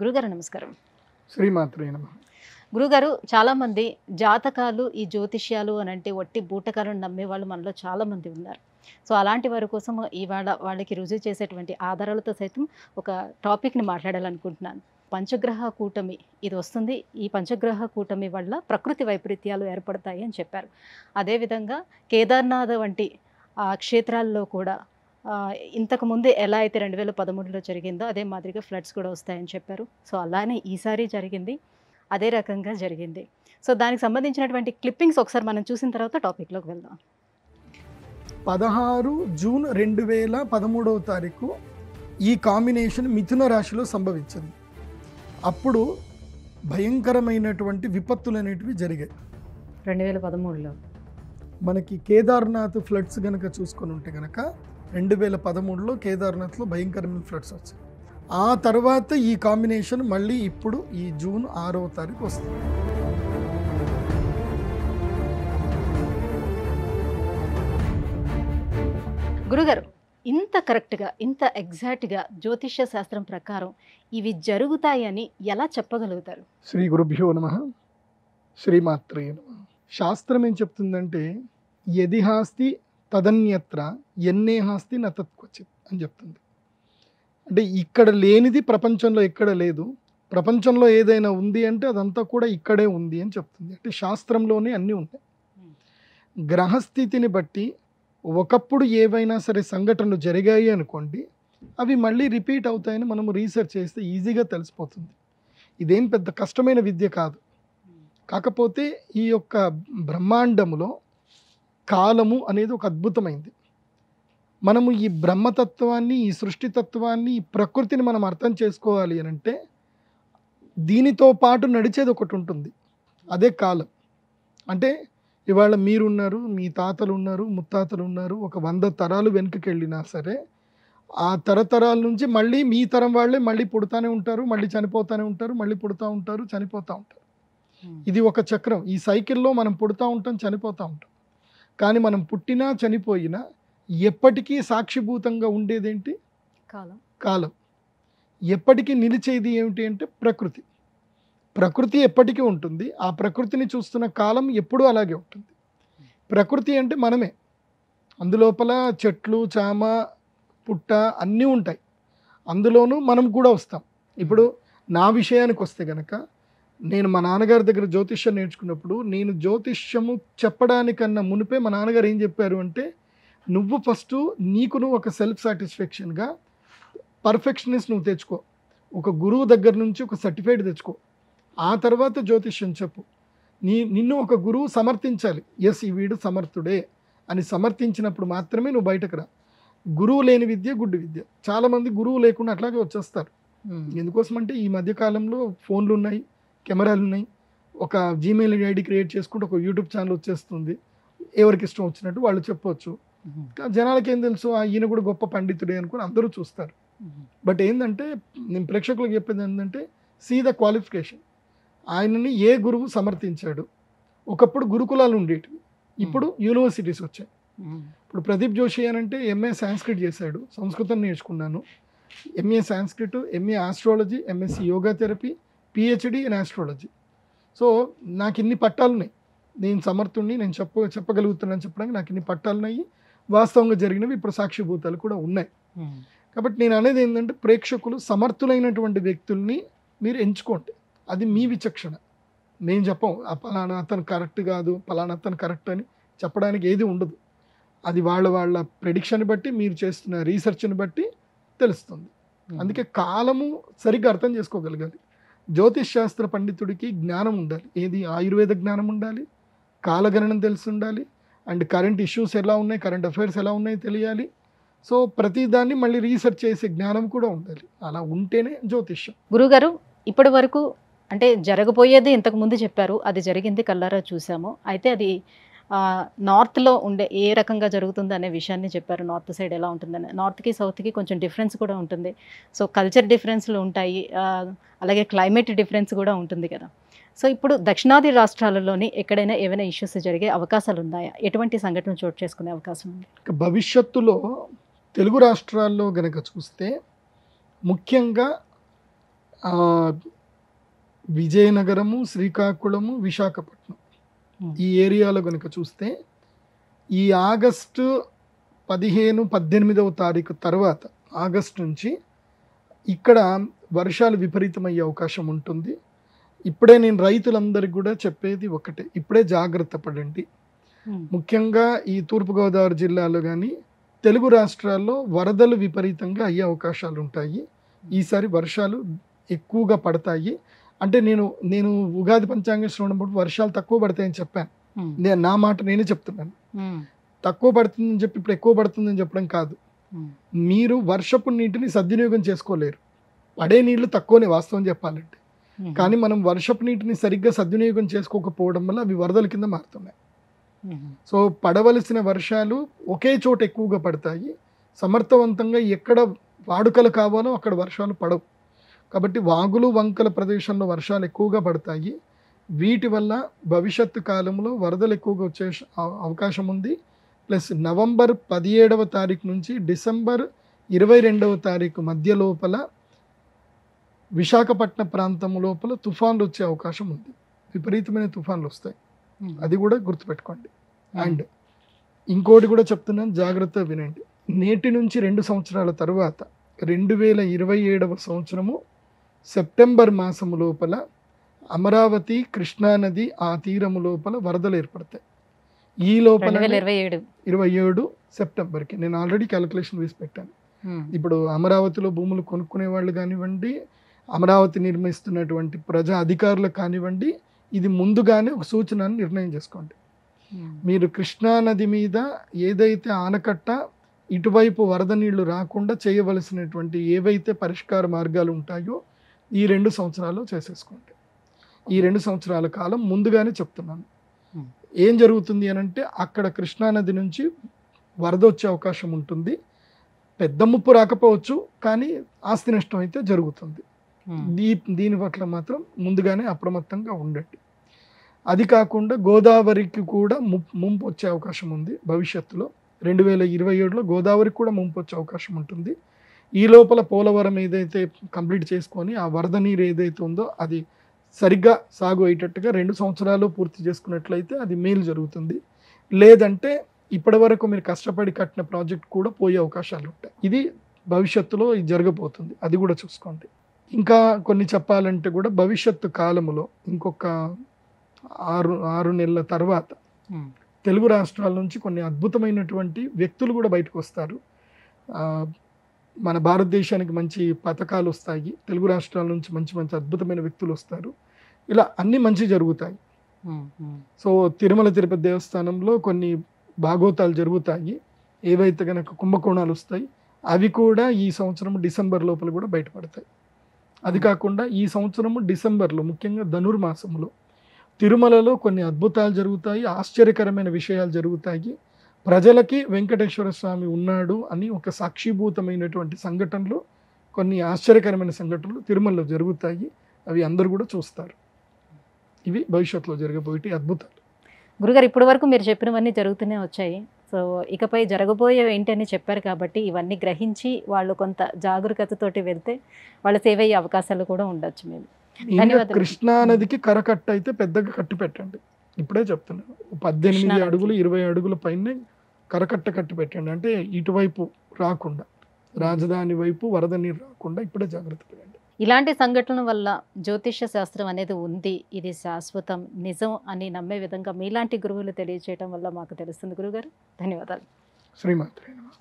గురుగారు నమస్కారం. శ్రీమాత్రే నమః. గురుగారు చాలామంది జాతకాలు, ఈ జ్యోతిష్యాలు అనంటే వట్టి బూటకాలను నమ్మేవాళ్ళు మనలో చాలామంది ఉన్నారు. సో అలాంటి వారి కోసం ఇవాళ వాళ్ళకి రుజువు చేసేటువంటి ఆధారాలతో సైతం ఒక టాపిక్‌ని మాట్లాడాలనుకుంటున్నాను. పంచగ్రహ కూటమి ఇది వస్తుంది. ఈ పంచగ్రహ కూటమి వల్ల ప్రకృతి వైపరీత్యాలు ఏర్పడతాయి అని చెప్పారు. అదేవిధంగా కేదార్నాథ్ వంటి క్షేత్రాల్లో కూడా ఇంతకుముందే ఎలా అయితే 2013లో జరిగిందో అదే మాదిరిగా ఫ్లడ్స్ కూడా వస్తాయని చెప్పారు. సో అలానే ఈసారి జరిగింది. అదే రకంగా జరిగింది. సో దానికి సంబంధించినటువంటి క్లిప్పింగ్స్ ఒకసారి మనం చూసిన తర్వాత టాపిక్‌లోకి వెళ్దాం. 16 జూన్ 2013 ఈ కాంబినేషన్ మిథున రాశిలో సంభవించింది. అప్పుడు భయంకరమైనటువంటి విపత్తులు అనేటివి జరిగాయి. 2013లో మనకి కేదార్నాథ్ ఫ్లడ్స్ కనుక చూసుకొని ఉంటే కనుక 2013లో కేదార్నాథ్లో భయంకరమైన ఫ్లడ్స్ వచ్చాయి. ఆ తర్వాత ఈ కాంబినేషన్ మళ్ళీ ఇప్పుడు ఈ జూన్ 6వ తారీఖు వస్తుంది. గురుగారు ఇంత కరెక్ట్‌గా, ఇంత ఎగ్జాక్ట్‌గా జ్యోతిష్య శాస్త్రం ప్రకారం ఇవి జరుగుతాయని ఎలా చెప్పగలుగుతారు? శ్రీ గురుభ్యో నమః. శ్రీమాత్రే నమః. శాస్త్రం ఏం చెప్తుందంటే యదిహాస్తి తదన్యత్ర ఎన్నేహాస్తి న తత్క్వచిత్ అని చెప్తుంది. అంటే ఇక్కడ లేనిది ప్రపంచంలో ఎక్కడ లేదు, ప్రపంచంలో ఏదైనా ఉంది అంటే అదంతా కూడా ఇక్కడే ఉంది అని చెప్తుంది. అంటే శాస్త్రంలోనే అన్నీ ఉంటాయి. గ్రహస్థితిని బట్టి ఒకప్పుడు ఏవైనా సరే సంఘటనలు జరిగాయి అనుకోండి, అవి మళ్ళీ రిపీట్ అవుతాయని మనము రీసెర్చ్ చేస్తే ఈజీగా తెలిసిపోతుంది. ఇదేం పెద్ద కష్టమైన విద్య కాదు. కాకపోతే ఈ యొక్క బ్రహ్మాండములో కాలము అనేది ఒక అద్భుతమైంది. మనము ఈ బ్రహ్మతత్వాన్ని, ఈ సృష్టితత్వాన్ని, ఈ ప్రకృతిని మనం అర్థం చేసుకోవాలి అని అంటే దీనితో పాటు నడిచేది ఒకటి ఉంటుంది, అదే కాలం. అంటే ఇవాళ మీరున్నారు, మీ తాతలు ఉన్నారు, ముత్తాతలు ఉన్నారు, ఒక 100 తరాలు వెనుకకి వెళ్ళినా సరే ఆ తరతరాల నుంచి మళ్ళీ మీ తరం వాళ్ళే మళ్ళీ పుడతానే ఉంటారు, మళ్ళీ చనిపోతూనే ఉంటారు, మళ్ళీ పుడతా ఉంటారు, చనిపోతూ ఉంటారు. ఇది ఒక చక్రం. ఈ సైకిల్లో మనం పుడతా ఉంటాం, చనిపోతూ ఉంటాం. కానీ మనం పుట్టినా చనిపోయినా ఎప్పటికీ సాక్షిభూతంగా ఉండేదేంటి? కాలం. ఎప్పటికీ నిలిచేది ఏమిటి అంటే ప్రకృతి. ప్రకృతి ఎప్పటికీ ఉంటుంది. ఆ ప్రకృతిని చూస్తున్న కాలం ఎప్పుడూ అలాగే ఉంటుంది. ప్రకృతి అంటే మనమే. అందులోపల చెట్లు, చామ, పుట్ట అన్నీ ఉంటాయి. అందులోనూ మనం కూడా వస్తాం. ఇప్పుడు నా విషయానికి వస్తే కనుక నేను మా నాన్నగారి దగ్గర జ్యోతిష్యం నేర్చుకున్నప్పుడు నేను జ్యోతిష్యము చెప్పడానికన్నా మునిపే మా నాన్నగారు ఏం చెప్పారు అంటే, నువ్వు ఫస్ట్ నీకు నువ్వు ఒక సెల్ఫ్ సాటిస్ఫాక్షన్గా పర్ఫెక్షనిస్ట్ నువ్వు తెచ్చుకో, ఒక గురువు దగ్గర నుంచి ఒక సర్టిఫికేట్ తెచ్చుకో, ఆ తర్వాత జ్యోతిష్యం చెప్పు. నిన్ను ఒక గురువు సమర్థించాలి. ఎస్ ఈ వీడు సమర్థుడే అని సమర్థించినప్పుడు మాత్రమే నువ్వు బయటకు రా. గురువు లేని విద్య గుడ్డి విద్య. చాలామంది గురువు లేకుండా అట్లాగే వచ్చేస్తారు. ఎందుకోసం అంటే ఈ మధ్యకాలంలో ఫోన్లు ఉన్నాయి, కెమెరాలు ఉన్నాయి, ఒక జీమెయిల్ ఐడి క్రియేట్ చేసుకుంటే ఒక యూట్యూబ్ ఛానల్ వచ్చేస్తుంది. ఎవరికి ఇష్టం వచ్చినట్టు వాళ్ళు చెప్పవచ్చు. జనాలకి ఏం తెలుసు, ఈయన కూడా గొప్ప పండితుడే అనుకుని అందరూ చూస్తారు. బట్ ఏంటంటే నేను ప్రేక్షకులకు చెప్పేది ఏంటంటే సీ ద క్వాలిఫికేషన్. ఆయనని ఏ గురువు సమర్థించాడు. ఒకప్పుడు గురుకులాలు ఉండేటివి, ఇప్పుడు యూనివర్సిటీస్ వచ్చాయి. ఇప్పుడు ప్రదీప్ జోషి అని అంటే ఎంఏ సాంస్క్రిట్ చేశాడు, సంస్కృతం నేర్చుకున్నాను, MA Sanskrit, MA astrology, MSc yoga therapy, PhD in astrology. So నాకు ఇన్ని పట్టాలున్నాయి, నేను సమర్థుడిని, నేను చెప్పగలుగుతున్నాను చెప్పడానికి నాకు ఇన్ని పట్టాలున్నాయి. వాస్తవంగా జరిగినవి ఇప్పుడు సాక్షిభూతాలు కూడా ఉన్నాయి. కాబట్టి నేను అనేది ఏంటంటే ప్రేక్షకులు సమర్థులైనటువంటి వ్యక్తుల్ని మీరు ఎంచుకోండి. అది మీ విచక్షణ. నేను చెప్పం పలానా అతను కరెక్ట్ కాదు, పలానా అతను కరెక్ట్ అని చెప్పడానికి ఏది ఉండదు. అది వాళ్ళ ప్రెడిక్షన్ బట్టి, మీరు చేస్తున్న రీసెర్చ్ని బట్టి తెలుస్తుంది. అందుకే కాలము సరిగ్గా అర్థం చేసుకోగలగాలి. జ్యోతిష్ శాస్త్ర పండితుడికి జ్ఞానం ఉండాలి. ఏది? ఆయుర్వేద జ్ఞానం ఉండాలి, కాలగణనం తెలిసి ఉండాలి, అండ్ కరెంట్ ఇష్యూస్ ఎలా ఉన్నాయి, కరెంట్ అఫైర్స్ ఎలా ఉన్నాయి తెలియాలి. సో ప్రతిదాన్ని మళ్ళీ రీసెర్చ్ చేసే జ్ఞానం కూడా ఉండాలి. అలా ఉంటేనే జ్యోతిష్యం. గురుగారు ఇప్పటి వరకు అంటే జరగబోయేది ఇంతకుముందు చెప్పారు, అది జరిగింది, కళ్ళారా చూసాము. అయితే అది నార్త్లో ఉండే ఏ రకంగా జరుగుతుంది అనే విషయాన్ని చెప్పారు. నార్త్ సైడ్ ఎలా ఉంటుందని. నార్త్కి సౌత్కి కొంచెం డిఫరెన్స్ కూడా ఉంటుంది. సో కల్చర్ డిఫరెన్స్లు ఉంటాయి, అలాగే క్లైమేట్ డిఫరెన్స్ కూడా ఉంటుంది కదా. సో ఇప్పుడు దక్షిణాది రాష్ట్రాలలోని ఎక్కడైనా ఏమైనా ఇష్యూస్ జరిగే అవకాశాలు ఉన్నాయా? ఎటువంటి సంఘటనలు చోటు చేసుకునే అవకాశం ఉంది? భవిష్యత్తులో తెలుగు రాష్ట్రాల్లో గనక చూస్తే ముఖ్యంగా ఆ, విజయనగరము, శ్రీకాకుళము, విశాఖపట్నం ఈ ఏరియాలో కనుక చూస్తే ఈ ఆగస్టు 15-18వ తారీఖు తర్వాత ఆగస్టు నుంచి ఇక్కడ వర్షాలు విపరీతమయ్యే అవకాశం ఉంటుంది. ఇప్పుడే నేను రైతులందరికీ కూడా చెప్పేది ఒకటే, ఇప్పుడే జాగ్రత్త పడండి. ముఖ్యంగా ఈ తూర్పుగోదావరి జిల్లాలో కానీ తెలుగు రాష్ట్రాల్లో వరదలు విపరీతంగా అయ్యే అవకాశాలు ఉంటాయి. ఈసారి వర్షాలు ఎక్కువగా పడతాయి. అంటే నేను ఉగాది పంచాంగం చూడడం వర్షాలు తక్కువ పడతాయని చెప్పాను. నా మాట నేనే చెప్తున్నాను. తక్కువ పడుతుందని చెప్పి ఇప్పుడు ఎక్కువ పడుతుందని చెప్పడం కాదు. మీరు వర్షపు నీటిని సద్వినియోగం చేసుకోలేరు. పడే నీళ్లు తక్కువనే వాస్తవం చెప్పాలంటే. కానీ మనం వర్షపు నీటిని సరిగ్గా సద్వినియోగం చేసుకోకపోవడం వల్ల అవి వరదల కింద మారుతున్నాయి. సో పడవలసిన వర్షాలు ఒకే చోట ఎక్కువగా పడతాయి. సమర్థవంతంగా ఎక్కడ వాడుకలు కావాలో అక్కడ వర్షాలు పడవు. కాబట్టి వాగులు వంకల ప్రదేశంలో వర్షాలు ఎక్కువగా పడతాయి. వీటి వల్ల భవిష్యత్తు కాలంలో వరదలు ఎక్కువగా వచ్చే అవకాశం ఉంది. ప్లస్ నవంబర్ 17వ తారీఖు నుంచి డిసెంబర్ 22వ తారీఖు మధ్య లోపల విశాఖపట్నం ప్రాంతం లోపల తుఫాన్లు వచ్చే అవకాశం ఉంది. విపరీతమైన తుఫాన్లు వస్తాయి. అది కూడా గుర్తుపెట్టుకోండి. అండ్ ఇంకోటి కూడా చెప్తున్నాను, జాగ్రత్తగా వినండి. నేటి నుంచి 2 సంవత్సరాల తర్వాత 2027వ సంవత్సరము సెప్టెంబర్ మాసము లోపల అమరావతి కృష్ణానది ఆ తీరము లోపల వరదలు ఏర్పడతాయి. ఈ లోపల 27 సెప్టెంబర్కి నేను ఆల్రెడీ క్యాలిక్యులేషన్ వేసి పెట్టాను. ఇప్పుడు అమరావతిలో భూములు కొనుక్కునే వాళ్ళు కానివ్వండి, అమరావతి నిర్మిస్తున్నటువంటి ప్రజా అధికారులకు కానివ్వండి, ఇది ముందుగానే ఒక సూచనను నిర్ణయం చేసుకోండి. మీరు కృష్ణానది మీద ఏదైతే ఆనకట్ట ఇటువైపు వరద నీళ్లు రాకుండా చేయవలసినటువంటి ఏవైతే పరిష్కార మార్గాలు ఉంటాయో ఈ 2 సంవత్సరాలు చేసేసుకోండి. ఈ 2 సంవత్సరాల కాలం ముందుగానే చెప్తున్నాను. ఏం జరుగుతుంది అని అంటే అక్కడ కృష్ణానది నుంచి వరద వచ్చే అవకాశం ఉంటుంది. పెద్ద ముప్పు రాకపోవచ్చు, కానీ ఆస్తి నష్టం అయితే జరుగుతుంది. దీని పట్ల మాత్రం ముందుగానే అప్రమత్తంగా ఉండండి. అది కాకుండా గోదావరికి కూడా ముంపు వచ్చే అవకాశం ఉంది. భవిష్యత్తులో 2027లో గోదావరికి కూడా ముంపు వచ్చే అవకాశం ఉంటుంది. ఈ లోపల పోలవరం ఏదైతే కంప్లీట్ చేసుకొని ఆ వరద నీరు ఏదైతే ఉందో అది సరిగ్గా సాగు అయ్యేటట్టుగా 2 సంవత్సరాలు పూర్తి చేసుకున్నట్లయితే అది మేలు జరుగుతుంది. లేదంటే ఇప్పటి వరకు మీరు కష్టపడి కట్టిన ప్రాజెక్ట్ కూడా పోయే అవకాశాలు ఉంటాయి. ఇది భవిష్యత్తులో ఇది జరగబోతుంది. అది కూడా చూసుకోండి. ఇంకా కొన్ని చెప్పాలంటే కూడా భవిష్యత్తు కాలంలో ఇంకొక 6 నెలల తర్వాత తెలుగు రాష్ట్రాల నుంచి కొన్ని అద్భుతమైనటువంటి వ్యక్తులు కూడా బయటకు వస్తారు. మన భారతదేశానికి మంచి పథకాలు వస్తాయి. తెలుగు రాష్ట్రాల నుంచి మంచి మంచి అద్భుతమైన వ్యక్తులు వస్తారు. ఇలా అన్నీ మంచి జరుగుతాయి. సో తిరుమల తిరుపతి దేవస్థానంలో కొన్ని భాగోతాలు జరుగుతాయి. ఏవైతే కనుక కుంభకోణాలు వస్తాయి అవి కూడా ఈ సంవత్సరం డిసెంబర్ లోపల కూడా బయటపడతాయి. అది కాకుండా ఈ సంవత్సరము డిసెంబర్లో ముఖ్యంగా ధనుర్మాసంలో తిరుమలలో కొన్ని అద్భుతాలు జరుగుతాయి. ఆశ్చర్యకరమైన విషయాలు జరుగుతాయి. ప్రజలకి వెంకటేశ్వర స్వామి ఉన్నాడు అని ఒక సాక్షిభూతమైనటువంటి సంఘటనలు, కొన్ని ఆశ్చర్యకరమైన సంఘటనలు తిరుమలలో జరుగుతాయి. అవి అందరూ కూడా చూస్తారు. ఇవి భవిష్యత్తులో జరగబోయే అద్భుతాలు. గురుగారు, ఇప్పటి వరకు మీరు చెప్పినవన్నీ జరుగుతూనే వచ్చాయి. సో ఇకపై జరగబోయే ఏంటి అని చెప్పారు కాబట్టి ఇవన్నీ గ్రహించి వాళ్ళు కొంత జాగరూకతతోటి వెళ్తే వాళ్ళ సేవ అయ్యే అవకాశాలు కూడా ఉండొచ్చు. మేము కృష్ణా నదికి కరకట్ట అయితే పెద్దగా కట్టి పెట్టండి. ఇప్పుడే చెప్తున్నాను, 18 అడుగులు 20 అడుగుల పైన కరకట్ట కట్టి పెట్టండి. అంటే ఇటువైపు రాకుండా, రాజధాని వైపు వరద నీరు రాకుండా ఇప్పుడే జాగ్రత్త పడండి. ఇలాంటి సంఘటనల వల్ల జ్యోతిష్య శాస్త్రం అనేది ఉంది, ఇది శాశ్వతం, నిజం అని నమ్మే విధంగా మీలాంటి గురువులు తెలియజేయడం వల్ల మాకు తెలుస్తుంది. గురుగారు, ధన్యవాదాలు. శ్రీమాత్రే నమః.